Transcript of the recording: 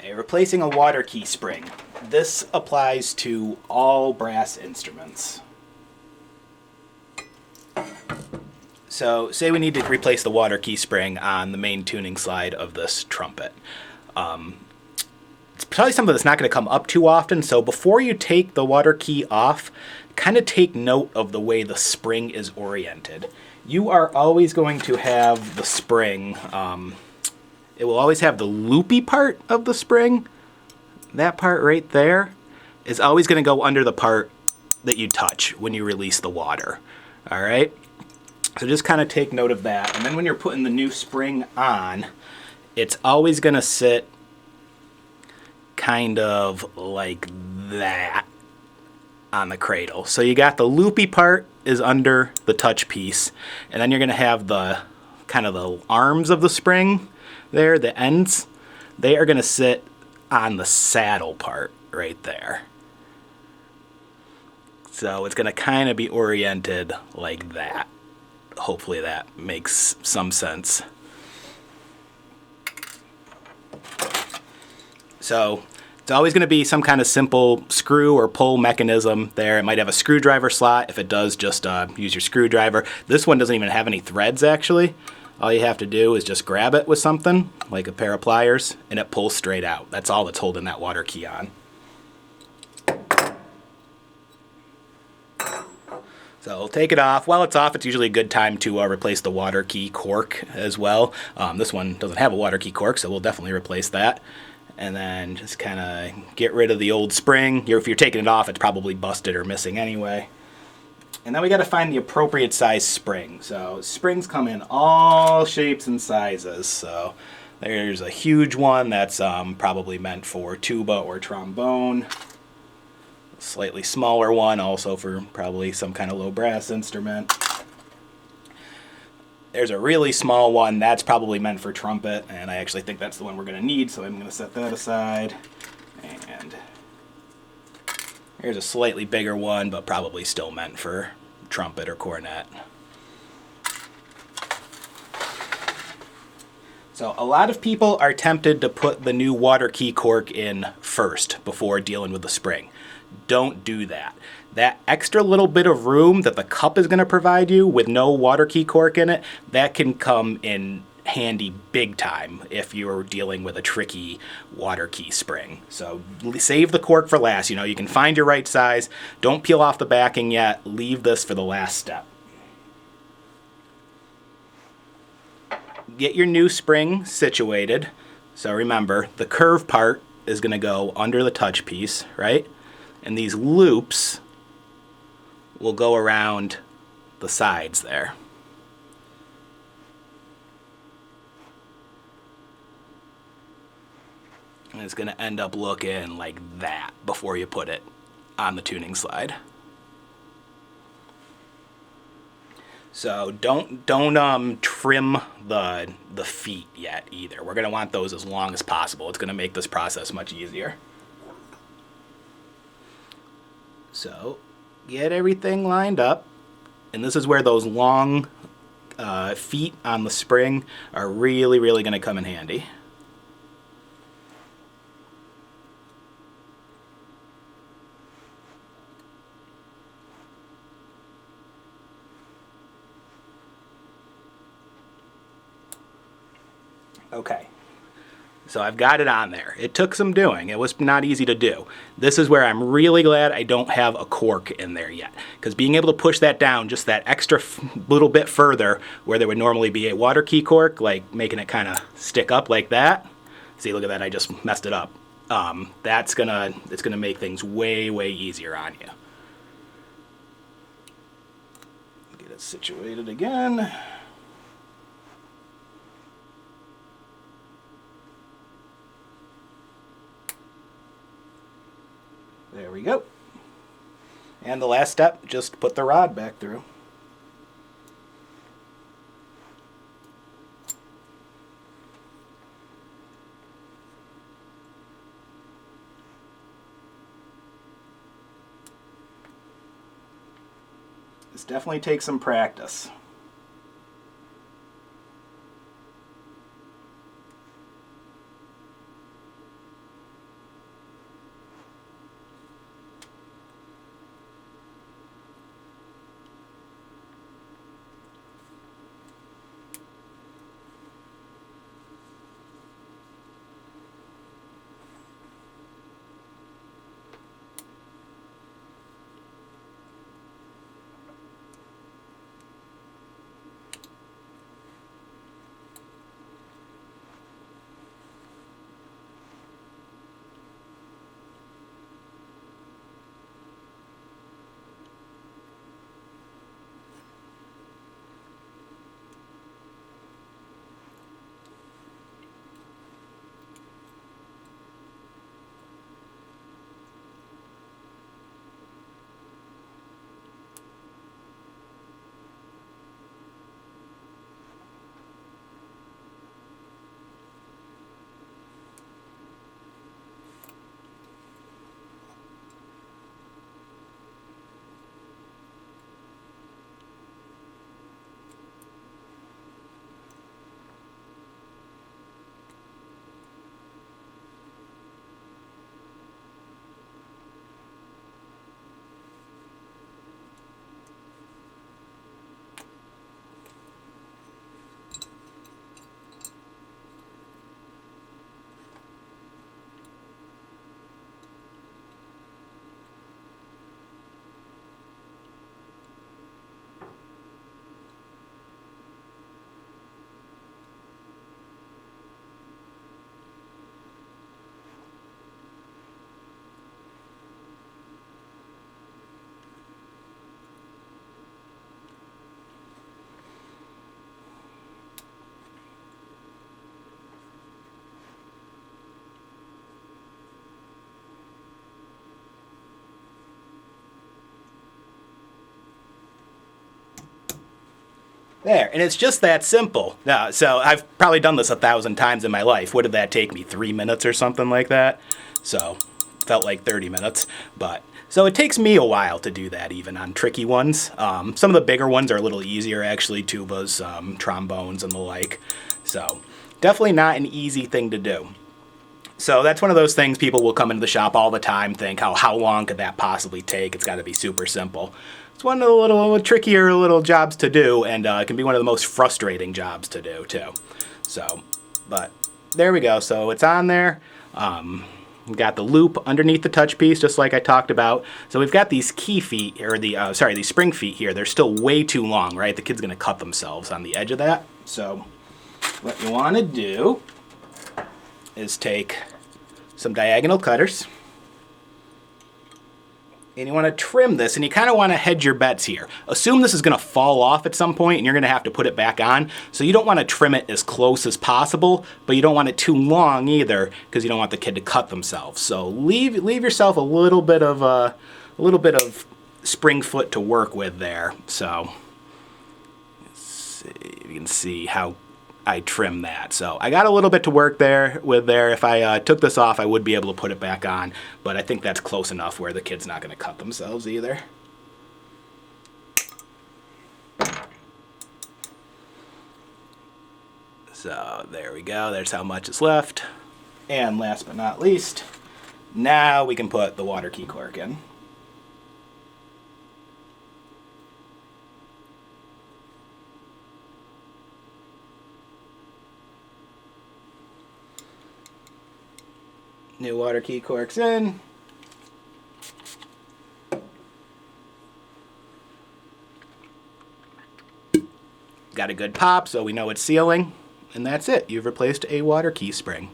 Okay, replacing a water key spring. This applies to all brass instruments. So say we need to replace the water key spring on the main tuning slide of this trumpet. It's probably something that's not going to come up too often, so before you take the water key off, kind of take note of the way the spring is oriented. You are always going to have the spring, it will always have the loopy part of the spring. That part right there is always going to go under the part that you touch when you release the water. All right? So just kind of take note of that. And then when you're putting the new spring on, it's always going to sit kind of like that on the cradle. So you got the loopy part is under the touch piece, and then you're going to have the kind of the arms of the spring there, the ends, they are going to sit on the saddle part right there. So it's going to kind of be oriented like that. Hopefully that makes some sense. So it's always going to be some kind of simple screw or pull mechanism there. It might have a screwdriver slot. If it does, just use your screwdriver. This one doesn't even have any threads, actually. All you have to do is just grab it with something, like a pair of pliers, and it pulls straight out. That's all that's holding that water key on. So we'll take it off. While it's off, it's usually a good time to replace the water key cork as well. This one doesn't have a water key cork, so we'll definitely replace that. And then just kind of get rid of the old spring. If you're taking it off, it's probably busted or missing anyway. And then we got to find the appropriate size spring. So springs come in all shapes and sizes. So there's a huge one that's probably meant for tuba or trombone. A slightly smaller one also for probably some kind of low brass instrument. There's a really small one that's probably meant for trumpet, and I actually think that's the one we're going to need, so I'm going to set that aside. And here's a slightly bigger one, but probably still meant for trumpet or cornet. So a lot of people are tempted to put the new water key cork in first before dealing with the spring. Don't do that. That extra little bit of room that the cup is going to provide you with no water key cork in it, that can come in handy big time if you're dealing with a tricky water key spring. So save the cork for last. You know, you can find your right size. Don't peel off the backing yet. Leave this for the last step. Get your new spring situated. So remember, the curve part is going to go under the touch piece, right? And these loops will go around the sides there. And it's going to end up looking like that before you put it on the tuning slide. So don't trim the feet yet either. We're going to want those as long as possible. It's going to make this process much easier. So get everything lined up, and this is where those long feet on the spring are really going to come in handy. Okay, so I've got it on there. It took some doing. It was not easy to do. This is where I'm really glad I don't have a cork in there yet, because being able to push that down just that extra little bit further where there would normally be a water key cork, like making it kind of stick up like that. See, look at that, I just messed it up. It's gonna make things way easier on you. Get it situated again. There we go. And the last step, just put the rod back through. This definitely takes some practice. There, and it's just that simple. Now, so I've probably done this 1,000 times in my life. What did that take me? 3 minutes or something like that? So, felt like 30 minutes. But, so it takes me a while to do that even on tricky ones. Some of the bigger ones are a little easier actually, tubas, trombones and the like. So, definitely not an easy thing to do. So that's one of those things people will come into the shop all the time, think, how long could that possibly take? It's got to be super simple. It's one of the little trickier little jobs to do, and it can be one of the most frustrating jobs to do, too. So, but there we go. So it's on there. We've got the loop underneath the touch piece, just like I talked about. So we've got these key feet, or these spring feet here. They're still way too long, right? The kid's going to cut themselves on the edge of that. So what you want to do is take some diagonal cutters, and you want to trim this, and you kind of want to hedge your bets here. Assume this is going to fall off at some point and you're going to have to put it back on, so you don't want to trim it as close as possible, but you don't want it too long either, because you don't want the kid to cut themselves. So leave yourself a little bit of spring foot to work with there. So let's see if you can see how I trim that. So I got a little bit to work there. If I took this off, I would be able to put it back on, but I think that's close enough where the kid's not going to cut themselves either. So there we go. There's how much is left. And last but not least, now we can put the water key cork in. New water key corks in. Got a good pop, so we know it's sealing. And that's it. You've replaced a water key spring.